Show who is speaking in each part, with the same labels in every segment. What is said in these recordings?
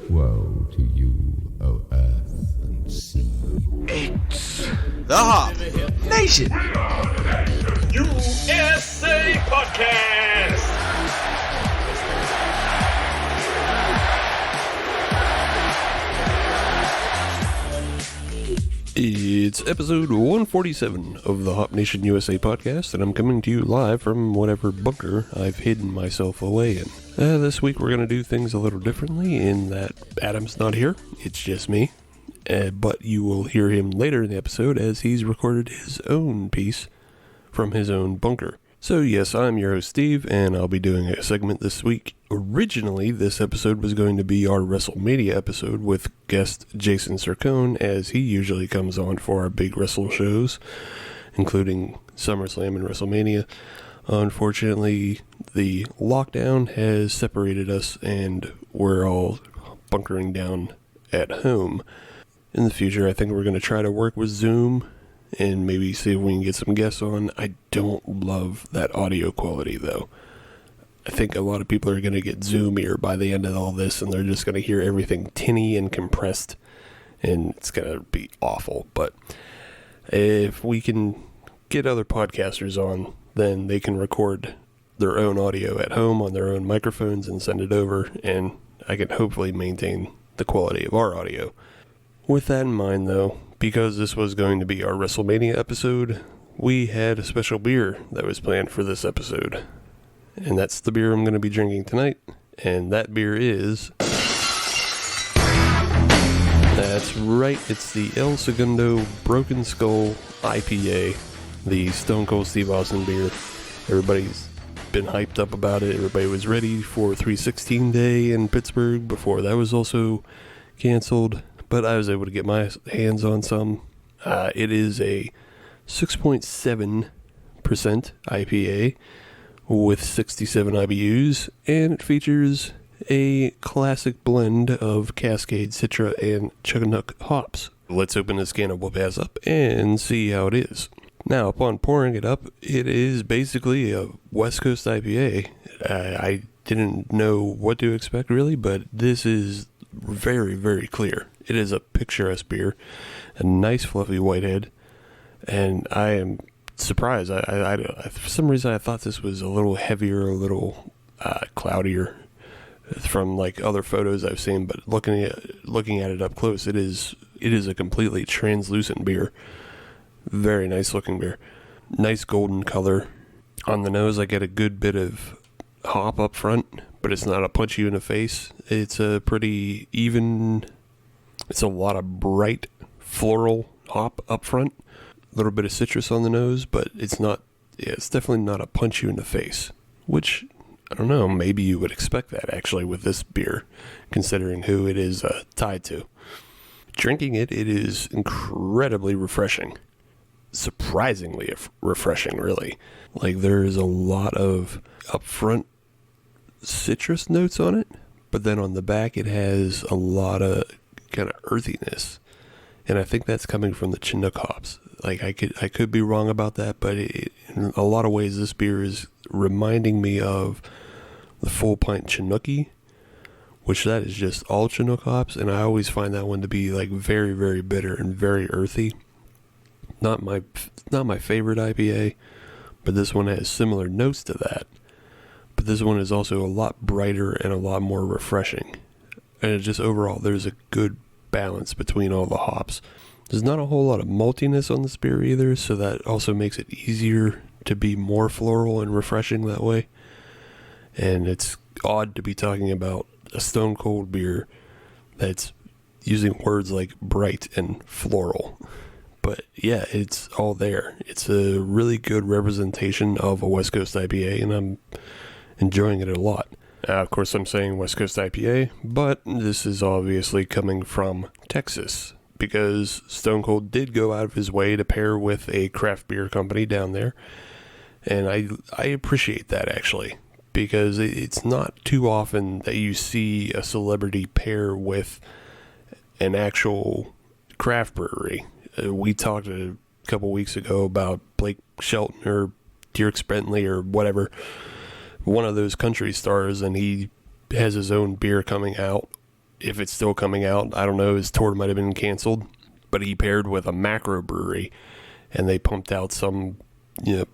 Speaker 1: Woe to you, O earth and sea.
Speaker 2: It's the Hop Nation
Speaker 3: USA Podcast.
Speaker 4: It's episode 147 of the Hop Nation USA podcast, and I'm coming to you live from whatever bunker I've hidden myself away in. This week we're going to do things a little differently in that Adam's not here, it's just me, but you will hear him later in the episode as he's recorded his own piece from his own bunker. So yes, I'm your host Steve, and I'll be doing a segment this week. Originally, this episode was going to be our WrestleMania episode with guest Jason Sircone, as he usually comes on for our big wrestle shows, including SummerSlam and WrestleMania. Unfortunately, the lockdown has separated us, and we're all bunkering down at home. In the future, I think we're going to try to work with Zoom and maybe see if we can get some guests on. I don't love that audio quality, though. I think a lot of people are going to get Zoomier by the end of all this, and they're just going to hear everything tinny and compressed, and it's going to be awful. But if we can get other podcasters on, then they can record their own audio at home on their own microphones and send it over, and I can hopefully maintain the quality of our audio. With that in mind, though, because this was going to be our WrestleMania episode, we had a special beer that was planned for this episode. And that's the beer I'm going to be drinking tonight. And that beer is... That's right, it's the El Segundo Broken Skull IPA, the Stone Cold Steve Austin beer. Everybody's been hyped up about it. Everybody was ready for 316 Day in Pittsburgh before that was also canceled. But I was able to get my hands on some. It is a 6.7% IPA with 67 IBUs, and it features a classic blend of Cascade, Citra, and Chinook hops. Let's open this can of Whoop-Ass up and see how it is. Now, upon pouring it up, it is basically a West Coast IPA. I didn't know what to expect, really, but this is very, very clear. It is a picturesque beer, a nice fluffy white head, and I am surprised. I for some reason I thought this was a little heavier, a little cloudier from like other photos I've seen, but looking at it up close, it is a completely translucent beer. Very nice looking beer. Nice golden color. On the nose, I get a good bit of hop up front, but it's not a punch you in the face. It's a pretty even. It's a lot of bright floral hop up front. A little bit of citrus on the nose, but it's definitely not a punch you in the face. Which, I don't know, maybe you would expect that actually with this beer, considering who it is tied to. Drinking it is incredibly refreshing. Surprisingly refreshing, really. Like, there's a lot of upfront citrus notes on it, but then on the back it has a lot of kind of earthiness, and I think that's coming from the Chinook hops. Like, I could be wrong about that, but in a lot of ways this beer is reminding me of the Full Pint Chinookie, which that is just all Chinook hops, and I always find that one to be like very, very bitter and very earthy. Not my favorite IPA, but this one has similar notes to that. But this one is also a lot brighter and a lot more refreshing. And it just overall, there's a good balance between all the hops. There's not a whole lot of maltiness on this beer either, so that also makes it easier to be more floral and refreshing that way. And it's odd to be talking about a Stone Cold beer that's using words like bright and floral. But yeah, it's all there. It's a really good representation of a West Coast IPA, and I'm enjoying it a lot. Of course, I'm saying West Coast IPA, but this is obviously coming from Texas, because Stone Cold did go out of his way to pair with a craft beer company down there, and I appreciate that, actually, because it's not too often that you see a celebrity pair with an actual craft brewery. We talked a couple weeks ago about Blake Shelton or Dierks Bentley or whatever, one of those country stars, and he has his own beer coming out. If it's still coming out, I don't know. His tour might have been canceled, but he paired with a macro brewery, and they pumped out some,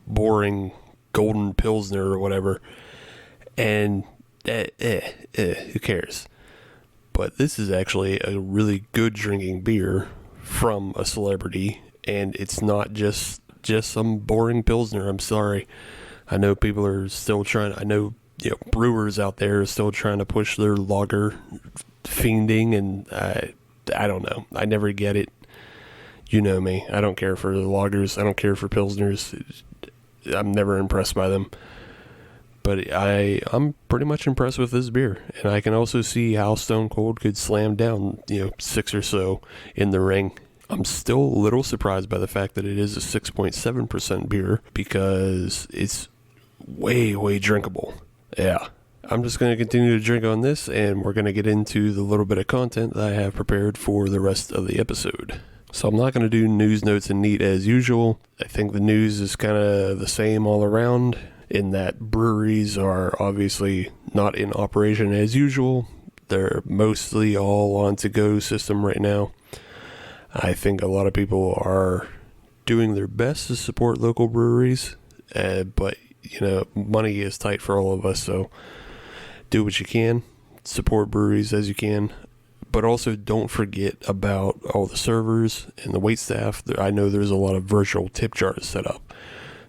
Speaker 4: boring golden pilsner or whatever. And who cares? But this is actually a really good drinking beer from a celebrity, and it's not just some boring pilsner. I'm sorry. I know people are still trying. I know brewers out there are still trying to push their lager fiending, and I don't know. I never get it. You know me. I don't care for the lagers. I don't care for pilsners. I'm never impressed by them. But I'm pretty much impressed with this beer. And I can also see how Stone Cold could slam down, 6 or so in the ring. I'm still a little surprised by the fact that it is a 6.7% beer, because it's way, way drinkable. Yeah. I'm just going to continue to drink on this, and we're going to get into the little bit of content that I have prepared for the rest of the episode. So I'm not going to do news, notes, and neat as usual. I think the news is kind of the same all around, in that breweries are obviously not in operation as usual. They're mostly all on to-go system right now. I think a lot of people are doing their best to support local breweries, but, money is tight for all of us, so do what you can, support breweries as you can, but also don't forget about all the servers and the wait staff. I know there's a lot of virtual tip jars set up,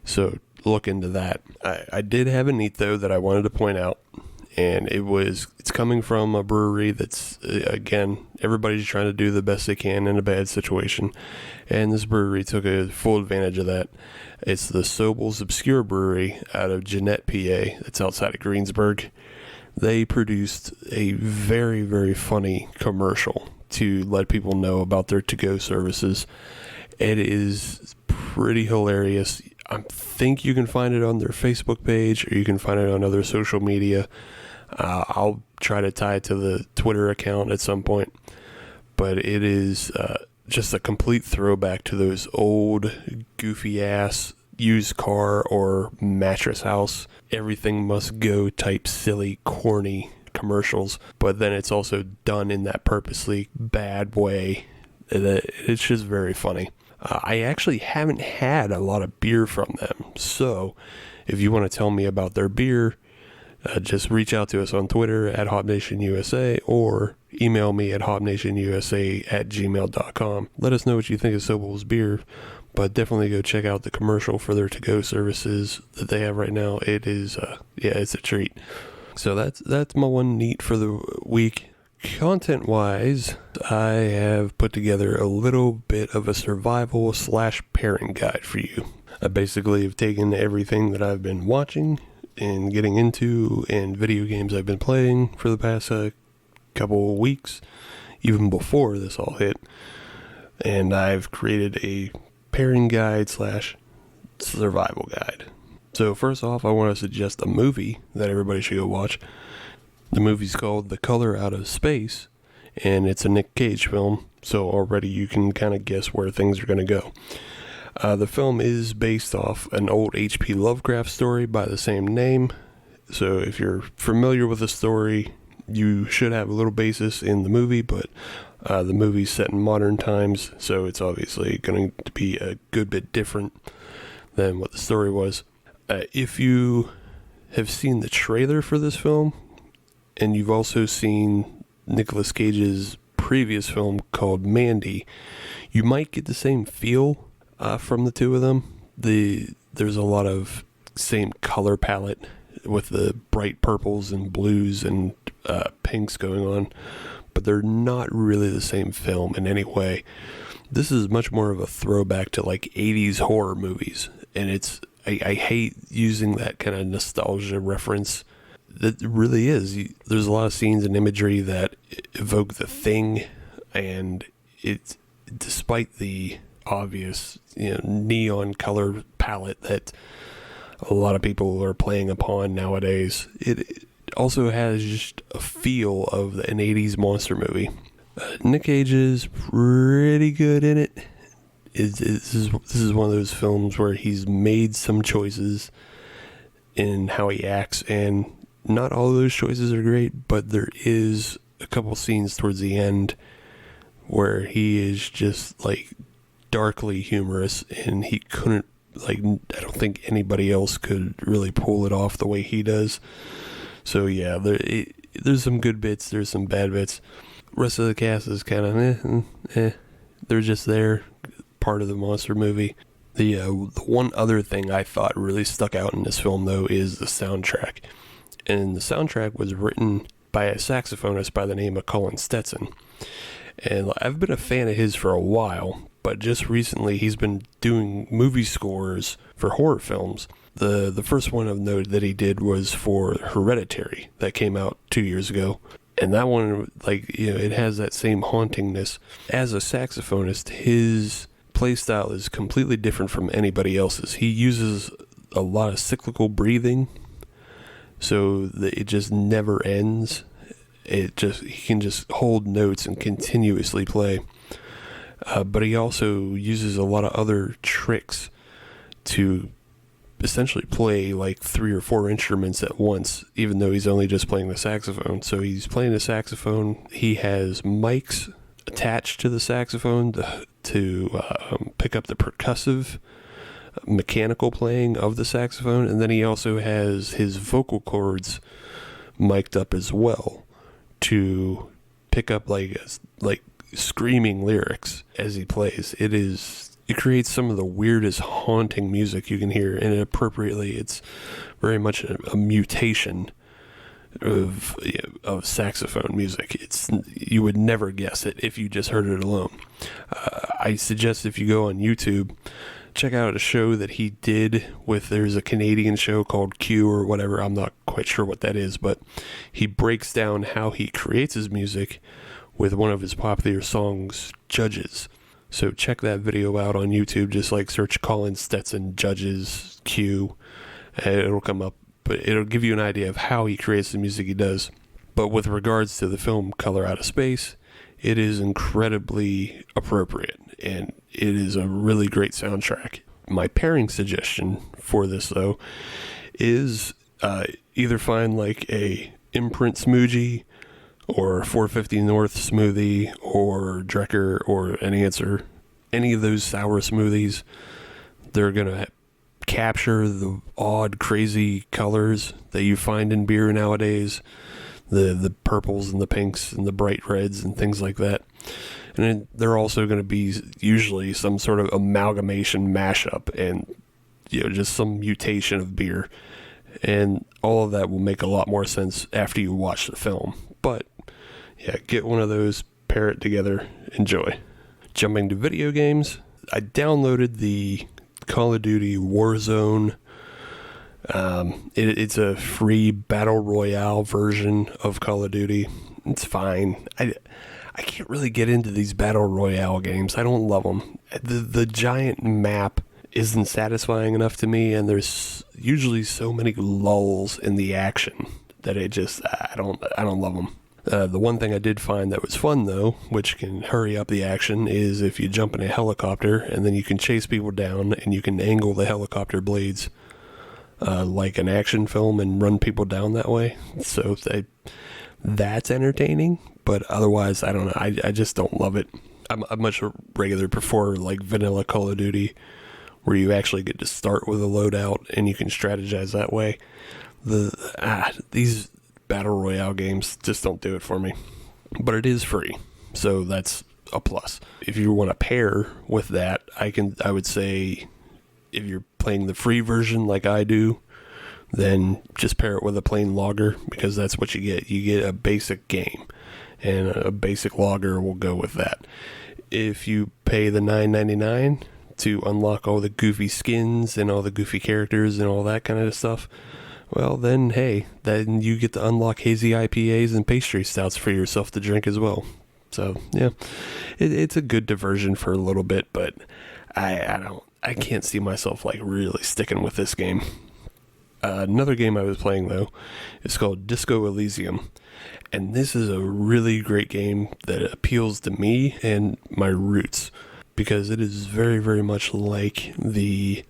Speaker 4: so look into that. I did have a neat, though, that I wanted to point out, and it's coming from a brewery that's, again, everybody's trying to do the best they can in a bad situation, and this brewery took a full advantage of that. It's the Sobel's Obscure Brewery out of Jeanette, PA. That's outside of Greensburg. They produced a very, very funny commercial to let people know about their to-go services. It is pretty hilarious. I think you can find it on their Facebook page, or you can find it on other social media. I'll try to tie it to the Twitter account at some point. But it is just a complete throwback to those old, goofy-ass used car or mattress house, everything must go type silly, corny commercials. But then it's also done in that purposely bad way. It's just very funny. I actually haven't had a lot of beer from them, so if you want to tell me about their beer, just reach out to us on Twitter at HopNationUSA, or email me at hopnationusa@gmail.com. Let us know what you think of Sobel's beer, but definitely go check out the commercial for their to-go services that they have right now. It is, it's a treat. So that's my one neat for the week. Content-wise, I have put together a little bit of a survival / pairing guide for you. I basically have taken everything that I've been watching and getting into, and video games I've been playing for the past couple of weeks, even before this all hit, and I've created a pairing guide / survival guide. So first off, I want to suggest a movie that everybody should go watch. The movie's called The Color Out of Space, and it's a Nick Cage film, so already you can kind of guess where things are going to go. The film is based off an old H.P. Lovecraft story by the same name, so if you're familiar with the story, you should have a little basis in the movie, but the movie's set in modern times, so it's obviously going to be a good bit different than what the story was. If you have seen the trailer for this film, and you've also seen Nicolas Cage's previous film called Mandy, you might get the same feel from the two of them. There's a lot of same color palette with the bright purples and blues and pinks going on, but they're not really the same film in any way. This is much more of a throwback to like 80s horror movies, and I hate using that kind of nostalgia reference. That really is. There's a lot of scenes and imagery that evoke The Thing, and it's, despite the obvious neon color palette that a lot of people are playing upon nowadays, it also has just a feel of an 80s monster movie. Nick Cage is pretty good in it. This is one of those films where he's made some choices in how he acts, and not all of those choices are great, but there is a couple scenes towards the end where he is just like darkly humorous, and he couldn't, like, I don't think anybody else could really pull it off the way he does. So yeah, there's some good bits, there's some bad bits. Rest of the cast is kind of they're just there, part of the monster movie. The one other thing I thought really stuck out in this film, though, is the soundtrack. And the soundtrack was written by a saxophonist by the name of Colin Stetson. And I've been a fan of his for a while, but just recently he's been doing movie scores for horror films. The first one of note that he did was for Hereditary, that came out 2 years ago. And that one, like, you know, it has that same hauntingness. As a saxophonist, his playstyle is completely different from anybody else's. He uses a lot of cyclical breathing, so that it just never ends. He can just hold notes and continuously play. But he also uses a lot of other tricks to essentially play like 3 or 4 instruments at once, even though he's only just playing the saxophone. So he's playing the saxophone. He has mics attached to the saxophone to pick up the percussive mechanical playing of the saxophone, and then he also has his vocal cords mic'd up as well to pick up like screaming lyrics as he plays. It creates some of the weirdest haunting music you can hear, and appropriately it's very much a mutation of saxophone music. You would never guess it if you just heard it alone. I suggest if you go on YouTube, check out a show that he did there's a Canadian show called Q or whatever, I'm not quite sure what that is, but he breaks down how he creates his music with one of his popular songs, Judges. So check that video out on YouTube, just like search Colin Stetson Judges Q, and it'll come up, but it'll give you an idea of how he creates the music he does. But with regards to the film Color Out of Space, it is incredibly appropriate, and it is a really great soundtrack. My pairing suggestion for this, though, is either find like a Imprint smoothie or 450 North smoothie or Drecker or an Answer. Any of those sour smoothies, they're going to capture the odd, crazy colors that you find in beer nowadays. The purples and the pinks and the bright reds and things like that. And then they're also going to be usually some sort of amalgamation mashup and, you know, just some mutation of beer. And all of that will make a lot more sense after you watch the film. But yeah, get one of those, pair it together, enjoy. Jumping to video games, I downloaded the Call of Duty Warzone. It's a free battle royale version of Call of Duty. It's fine. I can't really get into these battle royale games. I don't love them. The giant map isn't satisfying enough to me, and there's usually so many lulls in the action that I don't love them. The one thing I did find that was fun, though, which can hurry up the action, is if you jump in a helicopter and then you can chase people down and you can angle the helicopter blades like an action film and run people down that way. So that's entertaining, but otherwise, I don't know. I just don't love it. I'm much regular prefer like vanilla Call of Duty, where you actually get to start with a loadout and you can strategize that way. These battle royale games just don't do it for me. But it is free, so that's a plus. If you want to pair with that, I would say if you're playing the free version like I do, then just pair it with a plain logger, because that's what you get. You get a basic game, and a basic logger will go with that. If you pay the $9.99 to unlock all the goofy skins and all the goofy characters and all that kind of stuff, well, then, hey, then you get to unlock hazy IPAs and pastry stouts for yourself to drink as well. So, yeah, it's a good diversion for a little bit, but I can't see myself, like, really sticking with this game. Another game I was playing, though, is called Disco Elysium, and this is a really great game that appeals to me and my roots, because it is very, very much like the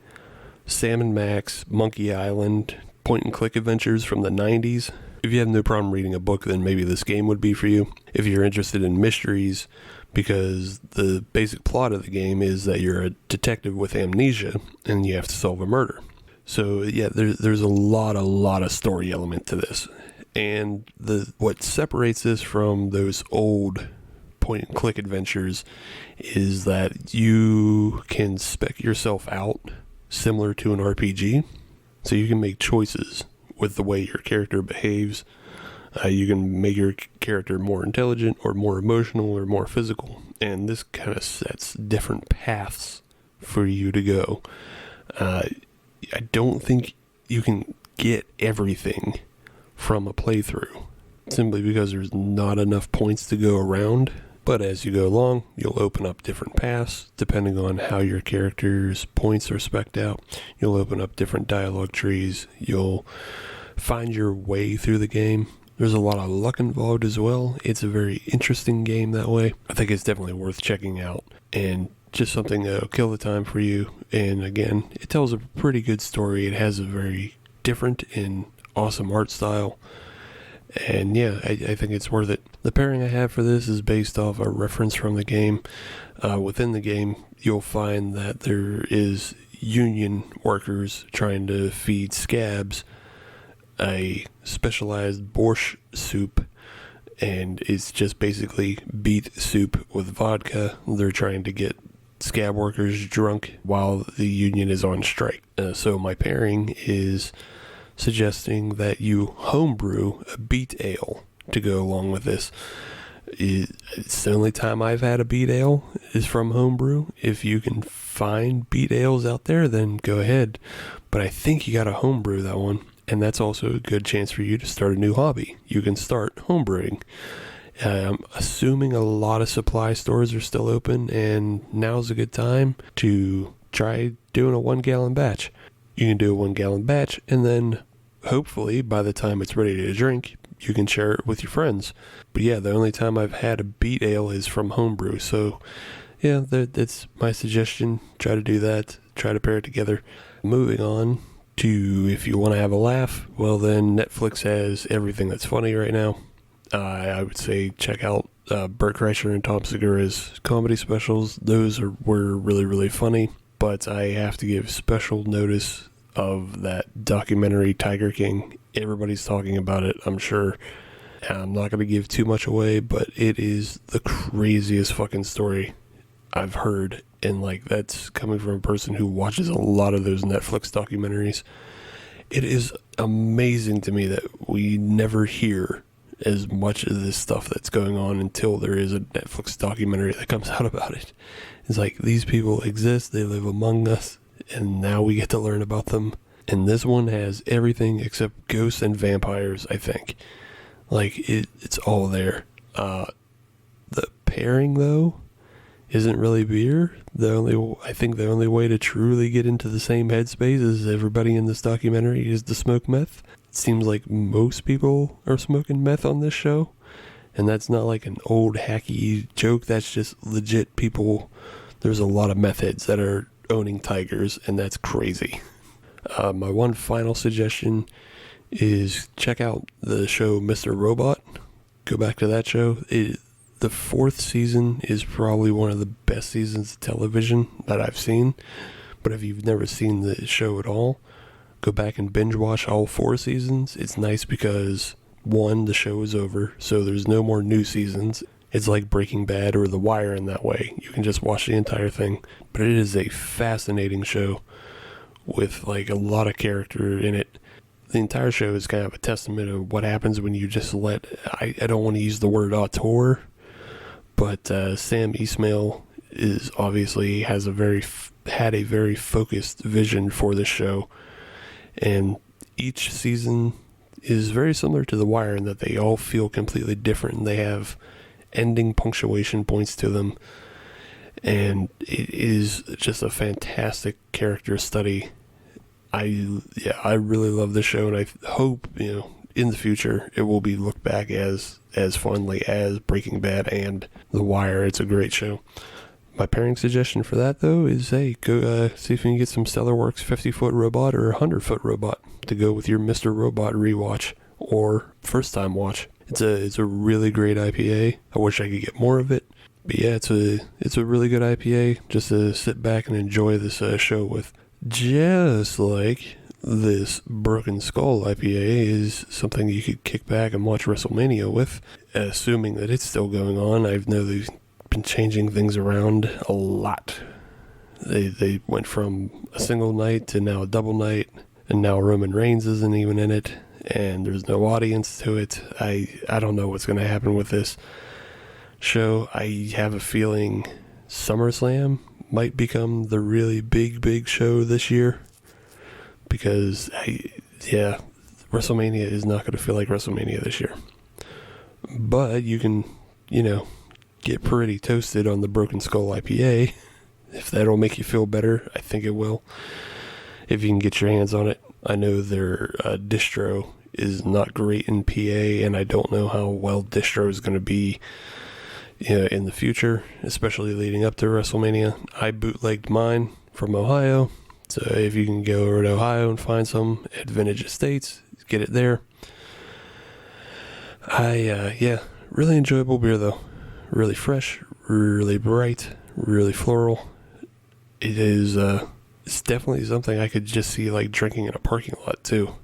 Speaker 4: Sam & Max Monkey Island point-and-click adventures from the 90s, if you have no problem reading a book, then maybe this game would be for you. If you're interested in mysteries, because the basic plot of the game is that you're a detective with amnesia and you have to solve a murder. So yeah, there's a lot of story element to this. And what separates this from those old point and click adventures is that you can spec yourself out similar to an RPG. So you can make choices with the way your character behaves. You can make your character more intelligent or more emotional or more physical. And this kind of sets different paths for you to go. I don't think you can get everything from a playthrough, simply because there's not enough points to go around. But as you go along, you'll open up different paths depending on how your character's points are spec'd out. You'll open up different dialogue trees. You'll find your way through the game. There's a lot of luck involved as well. It's a very interesting game that way. I think it's definitely worth checking out, and just something that'll kill the time for you. And again, it tells a pretty good story. It has a very different and awesome art style. And yeah, I think it's worth it. The pairing I have for this is based off a reference from the game. Within the game, you'll find that there is union workers trying to feed scabs a specialized borscht soup, and it's just basically beet soup with vodka. They're trying to get scab workers drunk while the union is on strike. So my pairing is suggesting that you homebrew a beet ale to go along with this. It's the only time I've had a beet ale is from homebrew. If you can find beet ales out there, then go ahead. But I think you got to homebrew that one. And that's also a good chance for you to start a new hobby. You can start homebrewing. I'm assuming a lot of supply stores are still open, and now's a good time to try doing a 1 gallon batch. You can do a 1 gallon batch, and then hopefully by the time it's ready to drink, you can share it with your friends. But yeah, the only time I've had a beet ale is from homebrew. So yeah, that's my suggestion. Try to do that. Try to pair it together. Moving on to, if you want to have a laugh, well then Netflix has everything that's funny right now. I would say check out Bert Kreischer and Tom Segura's comedy specials. Those were really, really funny. But I have to give special notice of that documentary Tiger King. Everybody's talking about it, I'm sure. I'm not going to give too much away, but it is the craziest fucking story I've heard. And like, that's coming from a person who watches a lot of those Netflix documentaries. It is amazing to me that we never hear as much of this stuff that's going on until there is a Netflix documentary that comes out about it. It's like, these people exist, they live among us, and now we get to learn about them. And this one has everything except ghosts and vampires, I think. Like, it's all there. The pairing, though, isn't really beer. I think the only way to truly get into the same headspace as everybody in this documentary is to smoke meth. It seems like most people are smoking meth on this show, and that's not like an old hacky joke. That's just legit people. There's a lot of meth heads that are owning tigers, and that's crazy. My one final suggestion is check out the show Mr. Robot. Go back to that show. The 4th season is probably one of the best seasons of television that I've seen. But if you've never seen the show at all, go back and binge watch all 4 seasons. It's nice because, 1, the show is over, so there's no more new seasons. It's like Breaking Bad or The Wire in that way. You can just watch the entire thing. But it is a fascinating show with like a lot of character in it. The entire show is kind of a testament of what happens when you just let, I don't want to use the word auteur, but Sam Esmail is obviously had a very focused vision for this show, and each season is very similar to The Wire in that they all feel completely different, and they have ending punctuation points to them, and it is just a fantastic character study. I really love this show, and I hope, in the future it will be looked back as fondly as Breaking Bad and The Wire. It's a great show. My pairing suggestion for that, though, is, hey, go see if you can get some Stellarworks 50-foot robot or 100-foot robot to go with your Mr. Robot rewatch or first time watch. It's a really great IPA. I wish I could get more of it. But yeah, it's a really good IPA just to sit back and enjoy this show with. Just like this Broken Skull IPA is something you could kick back and watch WrestleMania with, assuming that it's still going on. I know they've been changing things around a lot. They went from a single night to now a double night, and now Roman Reigns isn't even in it, and there's no audience to it. I don't know what's going to happen with this show. I have a feeling SummerSlam might become the really big show this year, because WrestleMania is not going to feel like WrestleMania this year. But you can, get pretty toasted on the Broken Skull IPA. If that'll make you feel better, I think it will. If you can get your hands on it. I know their distro is not great in PA, and I don't know how well distro is going to be in the future, especially leading up to WrestleMania. I bootlegged mine from Ohio, so if you can go over to Ohio and find some at Vintage Estates, get it there. Really enjoyable beer though. Really fresh, really bright, really floral. It is, it's definitely something I could just see like drinking in a parking lot too.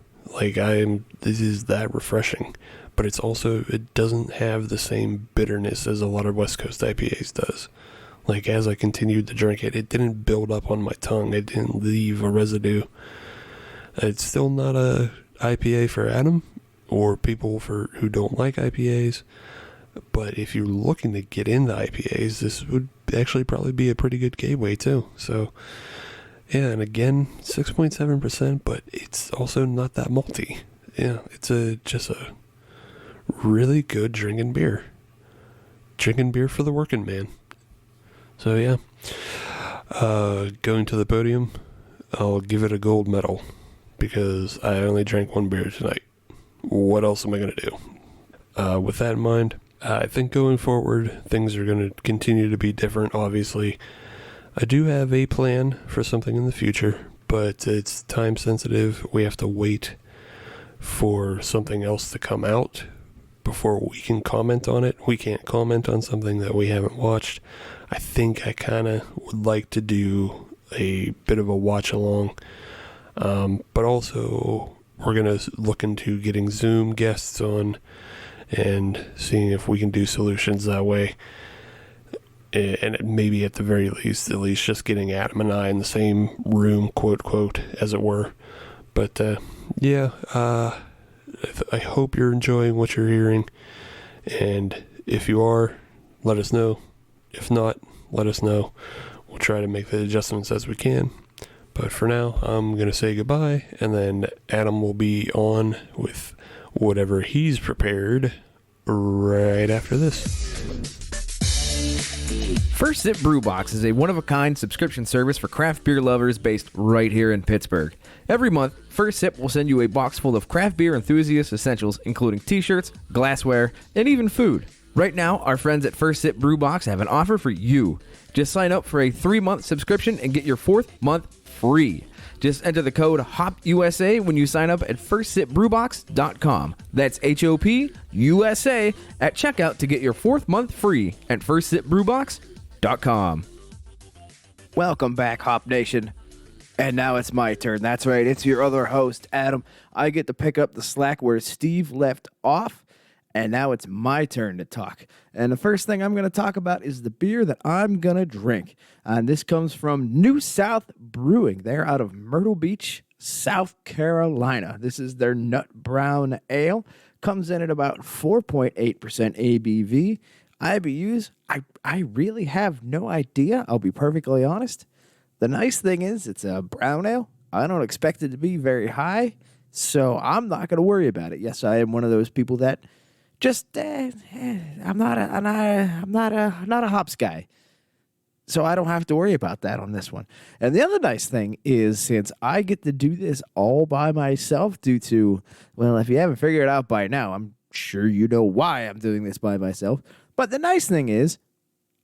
Speaker 4: This is that refreshing. But it doesn't have the same bitterness as a lot of West Coast IPAs does. Like, as I continued to drink it, it didn't build up on my tongue. It didn't leave a residue. It's still not a IPA for Adam or people who don't like IPAs. But if you're looking to get into IPAs, this would actually probably be a pretty good gateway too. So, yeah, and again, 6.7%, but it's also not that malty. Yeah, it's just a really good drinking beer for the working man. So yeah, going to the podium, I'll give it a gold medal because I only drank one beer tonight. What else am I going to do? With that in mind, I think going forward, things are going to continue to be different, obviously. I do have a plan for something in the future, but it's time sensitive. We have to wait for something else to come out before we can comment on it. We can't comment on something that we haven't watched. I think I kind of would like to do a bit of a watch along, but also we're going to look into getting Zoom guests on and seeing if we can do solutions that way. And maybe at the very least, at least just getting Adam and I in the same room, quote, as it were. But I hope you're enjoying what you're hearing, and if you are, let us know. If not, let us know. We'll try to make the adjustments as we can. But for now, I'm going to say goodbye, and then Adam will be on with whatever he's prepared right after this.
Speaker 5: First Sip Brew Box is a one-of-a-kind subscription service for craft beer lovers based right here in Pittsburgh. Every month, First Sip will send you a box full of craft beer enthusiast essentials, including t-shirts, glassware, and even food. Right now, our friends at First Sip Brew Box have an offer for you. Just sign up for a 3-month subscription and get your 4th month free. Just enter the code HOPUSA when you sign up at firstsipbrewbox.com. That's HOPUSA at checkout to get your 4th month free at firstsipbrewbox.com. Welcome back, Hop Nation. And now it's my turn. That's right, it's your other host, Adam. I get to pick up the slack where Steve left off. And now it's my turn to talk. And the first thing I'm going to talk about is the beer that I'm going to drink. And this comes from New South Brewing. They're out of Myrtle Beach, South Carolina. This is their Nut Brown Ale. Comes in at about 4.8% ABV. IBUs, I really have no idea. I'll be perfectly honest. The nice thing is it's a brown ale. I don't expect it to be very high, so I'm not going to worry about it. Yes, I am one of those people that just I'm not a hops guy, so I don't have to worry about that on this one. And the other nice thing is, since I get to do this all by myself, due to, well, if you haven't figured it out by now, I'm sure you know why I'm doing this by myself. But the nice thing is,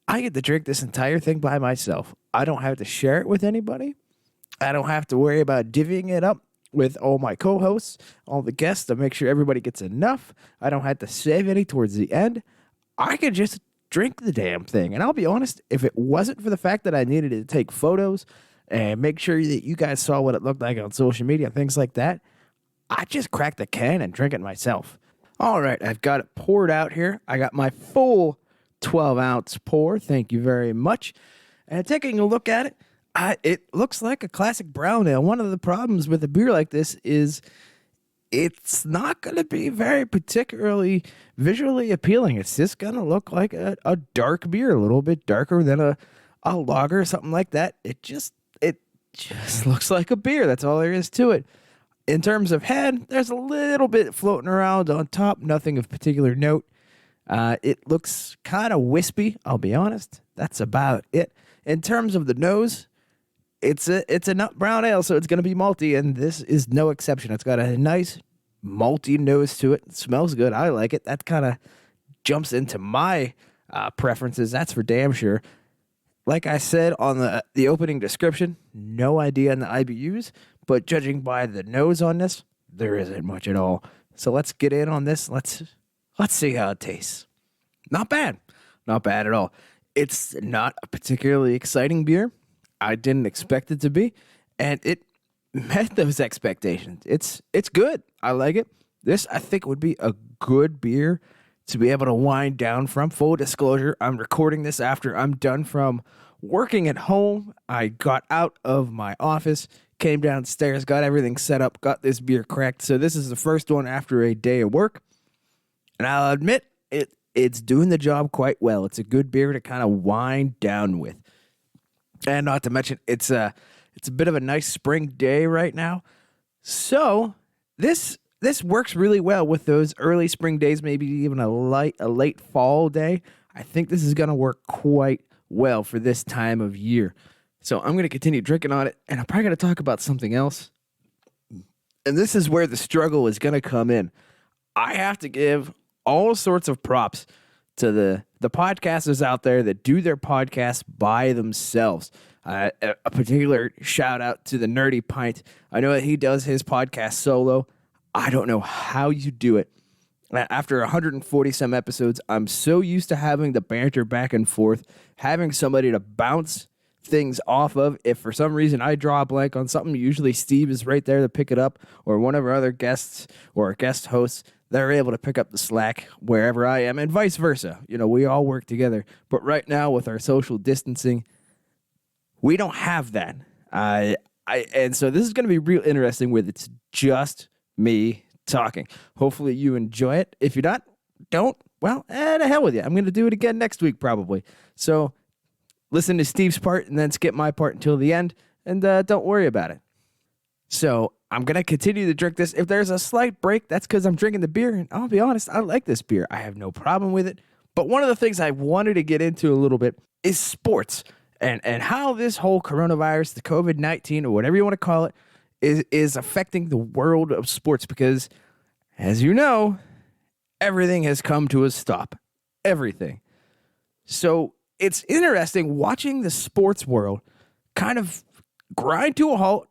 Speaker 5: I get to drink this entire thing by myself. I don't have to share it with anybody. I don't have to worry about divvying it up with all my co-hosts, all the guests, to make sure everybody gets enough. I don't have to save any towards the end. I could just drink the damn thing. And I'll be honest, if it wasn't for the fact that I needed to take photos and make sure that you guys saw what it looked like on social media, things like that, I'd just crack the can and drink it myself. All right, I've got it poured out here. I got my full 12-ounce pour. Thank you very much. And taking a look at it, it looks like a classic brown ale. One of the problems with a beer like this is it's not going to be very particularly visually appealing. It's just going to look like a dark beer, a little bit darker than a lager or something like that. It just looks like a beer. That's all there is to it. In terms of head, there's a little bit floating around on top, nothing of particular note. It looks kind of wispy, I'll be honest. That's about it. In terms of the nose, it's a nut brown ale, so it's going to be malty, and this is no exception. It's got a nice malty nose to it. It smells good. I like it. That kind of jumps into my preferences. That's for damn sure. Like I said on the opening description, no idea on the IBUs, but judging by the nose on this, there isn't much at all. So let's get in on this. Let's see how it tastes. Not bad. Not bad at all. It's not a particularly exciting beer. I didn't expect it to be, and it met those expectations. It's good. I like it. This, I think, would be a good beer to be able to wind down from. Full disclosure, I'm recording this after I'm done from working at home. I got out of my office, came downstairs, got everything set up, got this beer cracked. So this is the first one after a day of work, and I'll admit it's doing the job quite well. It's a good beer to kind of wind down with. And not to mention, it's a bit of a nice spring day right now. So this works really well with those early spring days, maybe even a late fall day. I think this is going to work quite well for this time of year. So I'm going to continue drinking on it, and I'm probably going to talk about something else. And this is where the struggle is going to come in. I have to give all sorts of props to the podcasters out there that do their podcasts by themselves. A particular shout out to the Nerdy Pint. I know that he does his podcast solo. I don't know how you do it. After 140 some episodes, I'm so used to having the banter back and forth, having somebody to bounce things off of. If for some reason I draw a blank on something, usually Steve is right there to pick it up, or one of our other guests or guest hosts. They're able to pick up the slack wherever I am, and vice versa. You know, we all work together. But right now, with our social distancing, we don't have that. And so this is going to be real interesting with it's just me talking. Hopefully you enjoy it. If you're not, don't. Well, to hell with you. I'm going to do it again next week probably. So listen to Steve's part and then skip my part until the end, and don't worry about it. So I'm going to continue to drink this. If there's a slight break, that's because I'm drinking the beer. And I'll be honest, I like this beer. I have no problem with it. But one of the things I wanted to get into a little bit is sports and how this whole coronavirus, the COVID-19, or whatever you want to call it, is affecting the world of sports. Because, as you know, everything has come to a stop. Everything. So it's interesting watching the sports world kind of grind to a halt,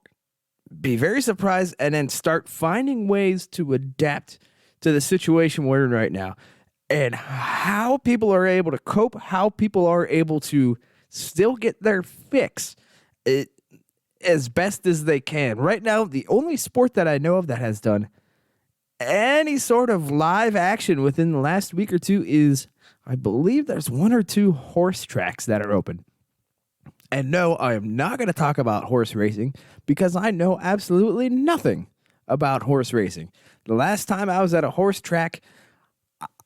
Speaker 5: be very surprised, and then start finding ways to adapt to the situation we're in right now, and how people are able to cope, how people are able to still get their fix as best as they can. Right now, the only sport that I know of that has done any sort of live action within the last week or two is, I believe there's one or two horse tracks that are open. And no, I am not going to talk about horse racing because I know absolutely nothing about horse racing. The last time I was at a horse track,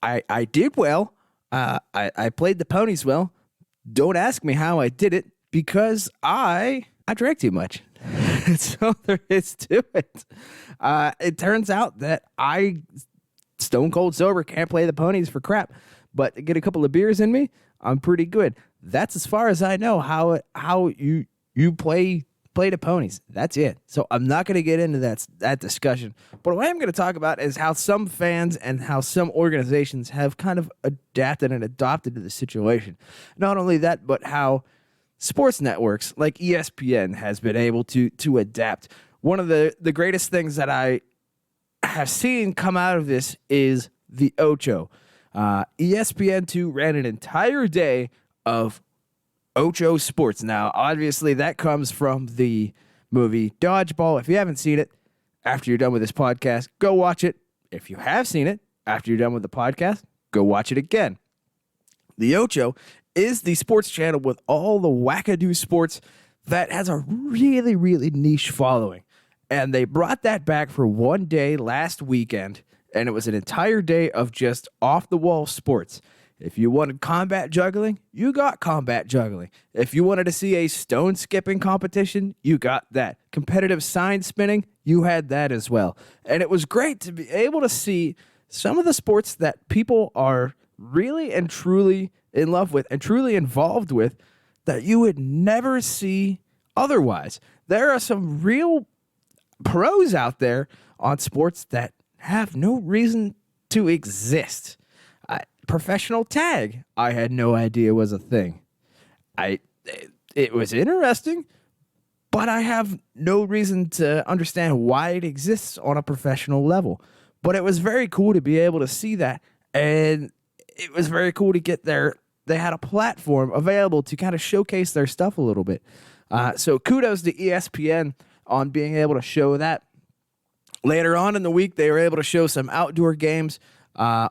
Speaker 5: I did well. I played the ponies well. Don't ask me how I did it because I drank too much. So there is to it. It turns out that I, stone cold sober, can't play the ponies for crap. But to get a couple of beers in me, I'm pretty good. That's as far as I know how you play the ponies. That's it. So I'm not going to get into that discussion. But what I am going to talk about is how some fans and how some organizations have kind of adapted and adopted to the situation. Not only that, but how sports networks like ESPN has been able to adapt one of the greatest things that I have seen come out of this is the Ocho. ESPN2 ran an entire day of Ocho Sports. Now, obviously, that comes from the movie Dodgeball. If you haven't seen it, after you're done with this podcast, go watch it. If you have seen it, after you're done with the podcast, go watch it again. The Ocho is the sports channel with all the wackadoo sports that has a really, really niche following. And they brought that back for one day last weekend, and it was an entire day of just off-the-wall sports. If you wanted combat juggling, you got combat juggling. If you wanted to see a stone skipping competition, you got that. Competitive sign spinning, you had that as well. And it was great to be able to see some of the sports that people are really and truly in love with and truly involved with that you would never see otherwise. There are some real pros out there on sports that have no reason to exist. Professional tag, I had no idea was a thing. It was interesting, but I have no reason to understand why it exists on a professional level. But it was very cool to be able to see that, and it was very cool to get there. They had a platform available to kind of showcase their stuff a little bit. So kudos to ESPN on being able to show that. Later on in the week, they were able to show some outdoor games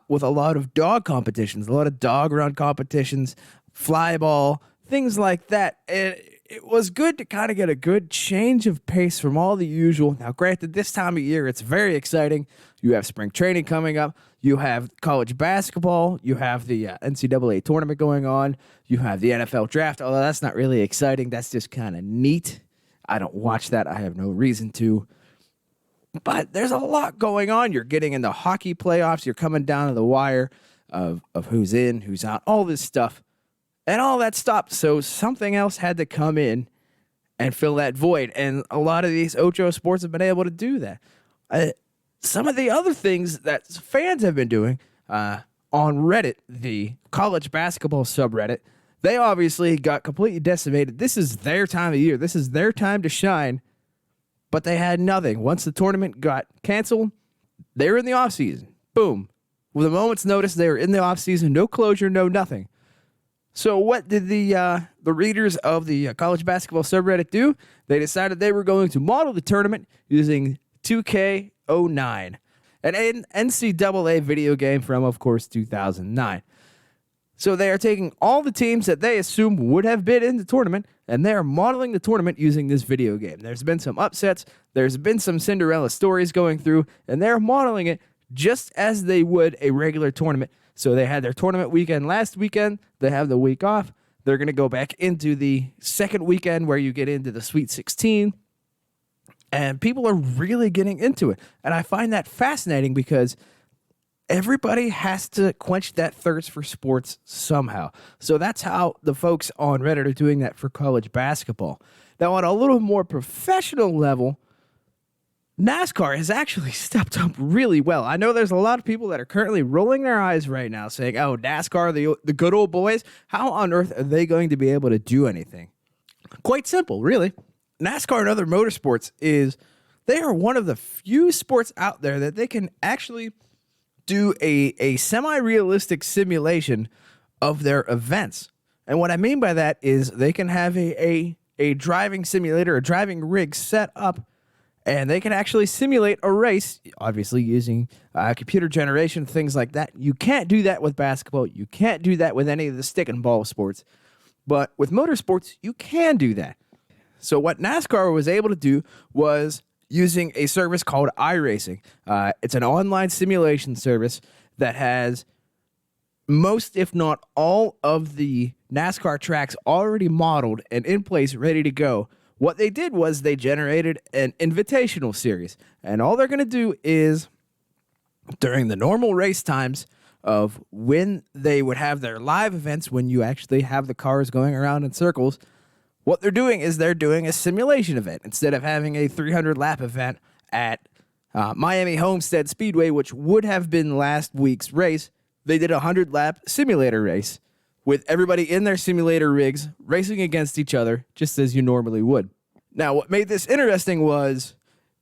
Speaker 5: with a lot of dog competitions, a lot of dog run competitions, fly ball, things like that. And it was good to kind of get a good change of pace from all the usual. Now, granted, this time of year, it's very exciting. You have spring training coming up. You have college basketball. You have the NCAA tournament going on. You have the NFL draft, although that's not really exciting. That's just kind of neat. I don't watch that. I have no reason to. But there's a lot going on. You're getting into hockey playoffs. You're coming down to the wire of who's in, who's out, all this stuff. And all that stopped. So something else had to come in and fill that void. And a lot of these Ocho sports have been able to do that. Some of the other things that fans have been doing on Reddit, the college basketball subreddit, they obviously got completely decimated. This is their time of year. This is their time to shine. But they had nothing. Once the tournament got canceled, they were in the offseason. Boom. With a moment's notice, they were in the offseason. No closure, no nothing. So what did the readers of the college basketball subreddit do? They decided they were going to model the tournament using 2K09, an NCAA video game from, of course, 2009. So they are taking all the teams that they assume would have been in the tournament, and they are modeling the tournament using this video game. There's been some upsets. There's been some Cinderella stories going through, and they're modeling it just as they would a regular tournament. So they had their tournament weekend last weekend. They have the week off. They're going to go back into the second weekend where you get into the Sweet 16. And people are really getting into it. And I find that fascinating because everybody has to quench that thirst for sports somehow. So that's how the folks on Reddit are doing that for college basketball. Now, on a little more professional level, NASCAR has actually stepped up really well. I know there's a lot of people that are currently rolling their eyes right now saying, oh, NASCAR, the good old boys, how on earth are they going to be able to do anything? Quite simple, really. NASCAR and other motorsports they are one of the few sports out there that they can actually do a semi-realistic simulation of their events. And what I mean by that is they can have a driving simulator, a driving rig set up, and they can actually simulate a race, obviously using computer generation, things like that. You can't do that with basketball. You can't do that with any of the stick and ball sports. But with motorsports, you can do that. So what NASCAR was able to do was using a service called iRacing. It's an online simulation service that has most, if not all, of the NASCAR tracks already modeled and in place, ready to go. What they did was they generated an invitational series. And all they're going to do is, during the normal race times of when they would have their live events, when you actually have the cars going around in circles, what they're doing is they're doing a simulation event. Instead of having a 300-lap event at Miami Homestead Speedway, which would have been last week's race, they did a 100-lap simulator race with everybody in their simulator rigs racing against each other, just as you normally would. Now, what made this interesting was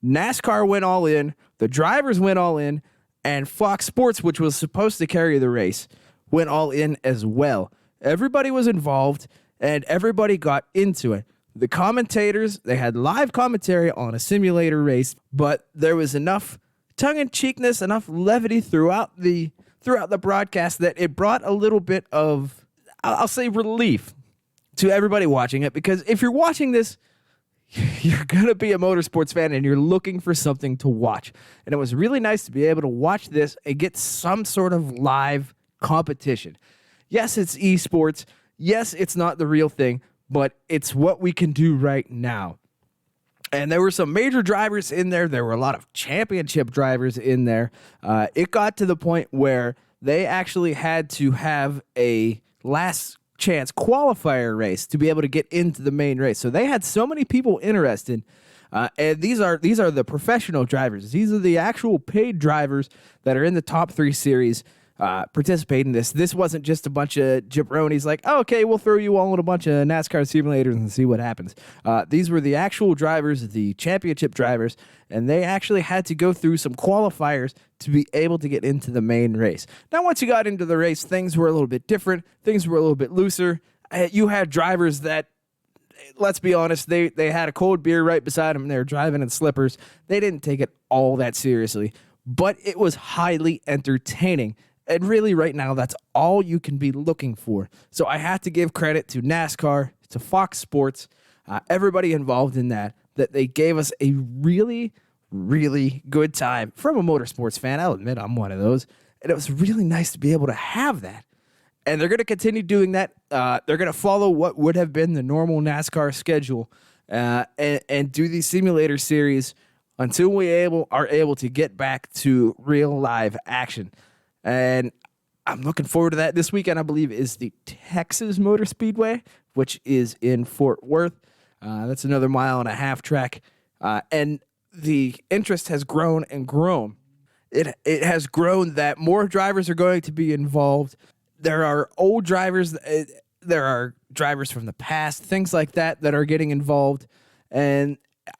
Speaker 5: NASCAR went all in, the drivers went all in, and Fox Sports, which was supposed to carry the race, went all in as well. Everybody was involved, and everybody got into it. The commentators, they had live commentary on a simulator race, but there was enough tongue-in-cheekness, enough levity throughout the broadcast that it brought a little bit of, I'll say, relief to everybody watching it, because if you're watching this, you're going to be a motorsports fan and you're looking for something to watch. And it was really nice to be able to watch this and get some sort of live competition. Yes, it's esports. Yes, it's not the real thing, but it's what we can do right now. And there were some major drivers in there. There were a lot of championship drivers in there. It got to the point where they actually had to have a last chance qualifier race to be able to get into the main race. So they had so many people interested. And these are the professional drivers. These are the actual paid drivers that are in the top 3 series participating in this. This wasn't just a bunch of jabronis like, oh, okay, we'll throw you all in a bunch of NASCAR simulators and see what happens. These were the actual drivers, the championship drivers, and they actually had to go through some qualifiers to be able to get into the main race. Now, once you got into the race, things were a little bit different. Things were a little bit looser. You had drivers that, let's be honest, they had a cold beer right beside them and they were driving in slippers. They didn't take it all that seriously, but it was highly entertaining. And really, right now, that's all you can be looking for. So I have to give credit to NASCAR, to Fox Sports, everybody involved in that they gave us a really, really good time. From a motorsports fan, I'll admit I'm one of those. And it was really nice to be able to have that. And they're going to continue doing that. They're going to follow what would have been the normal NASCAR schedule and do these simulator series until we are able to get back to real live action. And I'm looking forward to that. This weekend, I believe, is the Texas Motor Speedway, which is in Fort Worth. That's another 1.5-mile track. And the interest has grown and grown. It has grown that more drivers are going to be involved. There are old drivers. There are drivers from the past, things like that are getting involved. And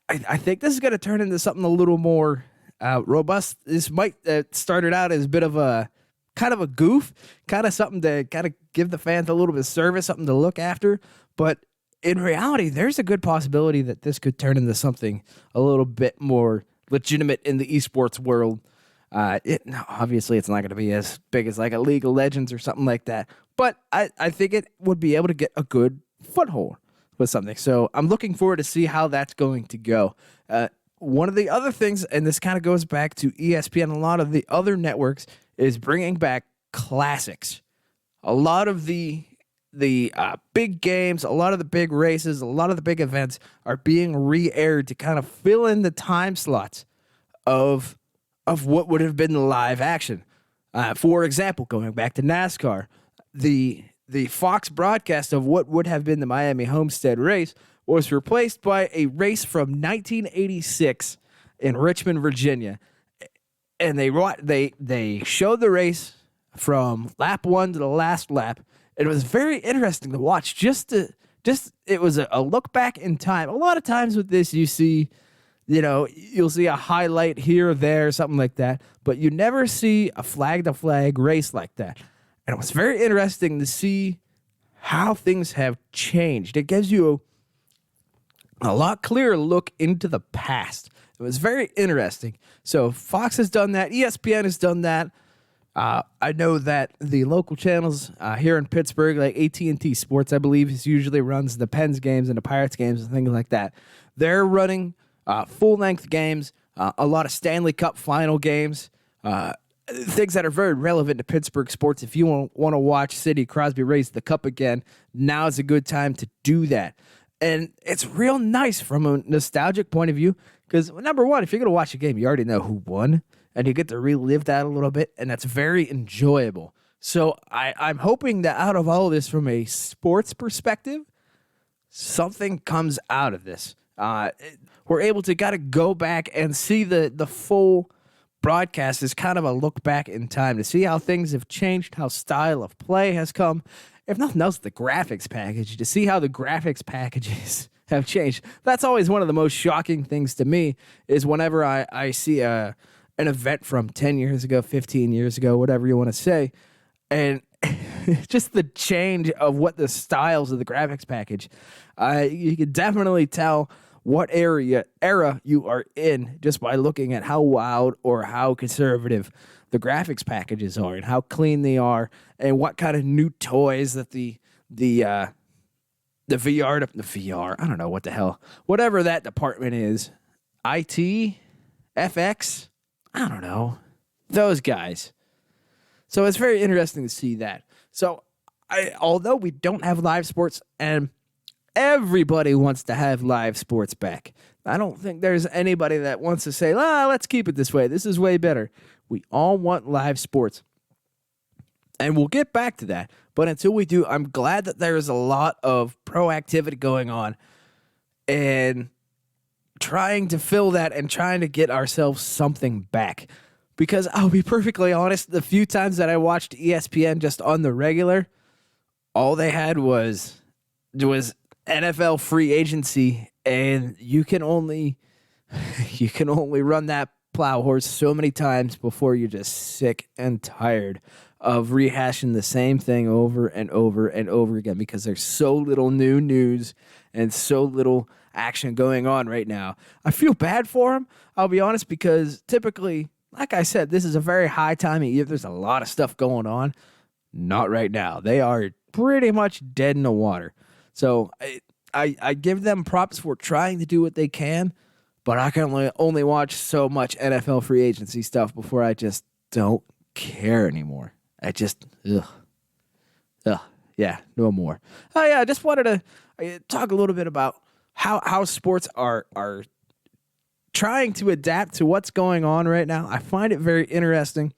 Speaker 5: I think this is going to turn into something a little more robust. This might started out as a bit of a kind of a goof, kind of something to kind of give the fans a little bit of service, something to look after. But in reality, there's a good possibility that this could turn into something a little bit more legitimate in the esports world. Obviously, it's not going to be as big as like a League of Legends or something like that. But I think it would be able to get a good foothold with something. So I'm looking forward to see how that's going to go. One of the other things, and this kind of goes back to ESPN and a lot of the other networks, is bringing back classics. A lot of the big games, a lot of the big races, a lot of the big events are being re-aired to kind of fill in the time slots of what would have been the live action. For example, going back to NASCAR, the Fox broadcast of what would have been the Miami Homestead race was replaced by a race from 1986 in Richmond, Virginia. And they showed the race from lap 1 to the last lap. It was very interesting to watch. It was a look back in time. A lot of times with this, you'll see a highlight here or there, something like that, but you never see a flag to flag race like that. And it was very interesting to see how things have changed. It gives you a lot clearer look into the past. It was very interesting. So Fox has done that. ESPN has done that. I know that the local channels here in Pittsburgh, like AT&T Sports, I believe, usually runs the Pens games and the Pirates games and things like that. They're running full-length games, a lot of Stanley Cup final games, things that are very relevant to Pittsburgh sports. If you want to watch Sidney Crosby raise the cup again, now is a good time to do that. And it's real nice from a nostalgic point of view because, number one, if you're going to watch a game, you already know who won, and you get to relive that a little bit, and that's very enjoyable. So I'm hoping that out of all of this, from a sports perspective, something comes out of this. We're able to go back and see the full broadcast as kind of a look back in time to see how things have changed, how style of play has come. If nothing else, the graphics package, to see how the graphics packages have changed. That's always one of the most shocking things to me is whenever I see an event from 10 years ago, 15 years ago, whatever you want to say, and just the change of what the styles of the graphics package. You can definitely tell what era you are in just by looking at how wild or how conservative the graphics packages are and how clean they are and what kind of new toys that the VR, I don't know what the hell, whatever that department is, IT, FX, I don't know, those guys. So it's very interesting to see that. So although we don't have live sports and everybody wants to have live sports back, I don't think there's anybody that wants to say, let's keep it this way. This is way better. We all want live sports. And we'll get back to that. But until we do, I'm glad that there is a lot of proactivity going on and trying to fill that and trying to get ourselves something back. Because I'll be perfectly honest, the few times that I watched ESPN just on the regular, all they had was NFL free agency, and you can only run that plow horse so many times before you're just sick and tired of rehashing the same thing over and over and over again because there's so little new news and so little action going on right now. I feel bad for them, I'll be honest, because typically, like I said, this is a very high time of year. There's a lot of stuff going on. Not right now. They are pretty much dead in the water. So I give them props for trying to do what they can, but I can only watch so much NFL free agency stuff before I just don't care anymore. I just, yeah, no more. Oh, yeah, I just wanted to talk a little bit about how sports are trying to adapt to what's going on right now. I find it very interesting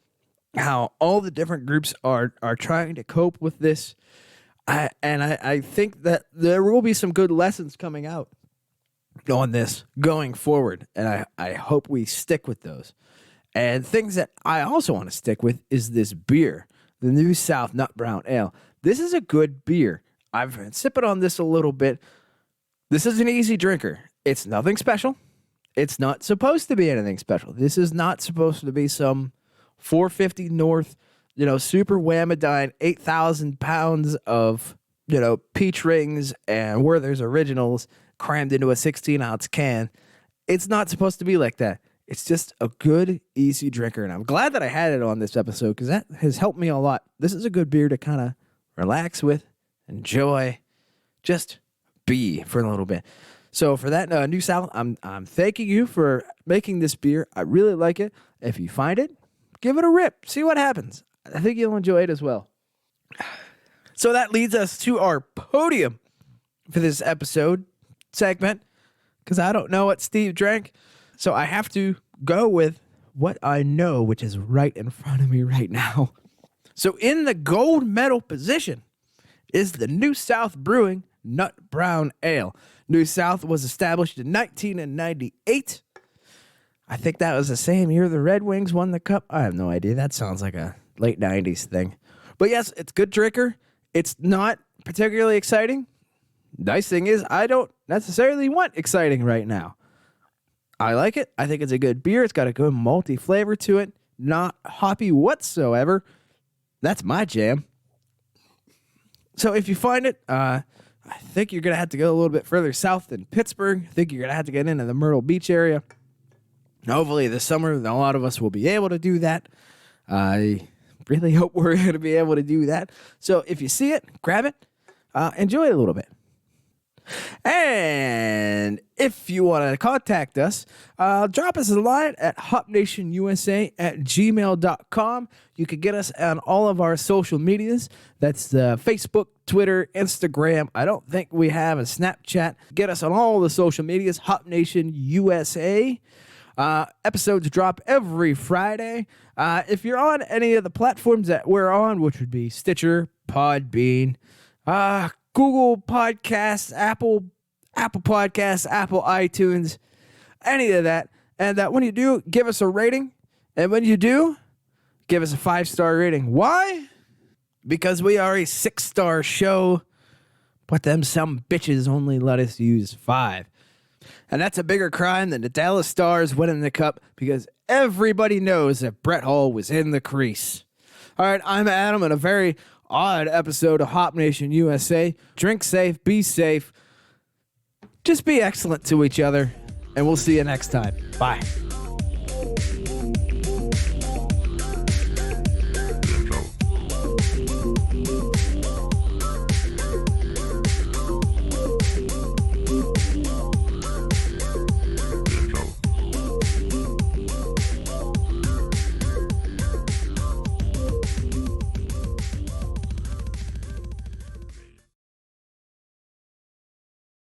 Speaker 5: how all the different groups are trying to cope with this. I think that there will be some good lessons coming out on this going forward, and I hope we stick with those. And things that I also want to stick with is this beer, the New South Nut Brown Ale. This is a good beer. I've been sipping on this a little bit. This is an easy drinker. It's nothing special. It's not supposed to be anything special. This is not supposed to be some 450 North, super Whamadine, 8,000 pounds of, peach rings and Werther's Originals crammed into a 16-ounce can. It's not supposed to be like that. It's just a good, easy drinker, and I'm glad that I had it on this episode because that has helped me a lot. This is a good beer to kind of relax with, enjoy, just be for a little bit. So for that, New South, I'm thanking you for making this beer. I really like it. If you find it, give it a rip. See what happens. I think you'll enjoy it as well. So that leads us to our podium for this episode segment because I don't know what Steve drank. So I have to go with what I know, which is right in front of me right now. So in the gold medal position is the New South Brewing Nut Brown Ale. New South was established in 1998. I think that was the same year the Red Wings won the cup. I have no idea. That sounds like a late 90s thing. But yes, it's good drinker. It's not particularly exciting. Nice thing is I don't necessarily want exciting right now. I like it. I think it's a good beer. It's got a good malty flavor to it. Not hoppy whatsoever. That's my jam. So if you find it, I think you're going to have to go a little bit further south than Pittsburgh. I think you're going to have to get into the Myrtle Beach area. Hopefully this summer, a lot of us will be able to do that. I really hope we're going to be able to do that. So if you see it, grab it. Enjoy it a little bit. And if you want to contact us, drop us a line at hopnationusa@gmail.com. You can get us on all of our social medias. That's Facebook, Twitter, Instagram. I don't think we have a Snapchat. Get us on all the social medias, Hop Nation USA. Episodes drop every Friday. If you're on any of the platforms that we're on, which would be Stitcher, Podbean, Google Podcasts, Apple Podcasts, Apple iTunes, any of that. And when you do, give us a rating. And when you do, give us a 5-star rating. Why? Because we are a 6-star show but them some bitches only let us use 5. And that's a bigger crime than the Dallas Stars winning the cup because everybody knows that Brett Hull was in the crease. All right, I'm Adam in a very odd episode of Hop Nation USA. Drink safe, be safe, just be excellent to each other, and we'll see you next time. Bye.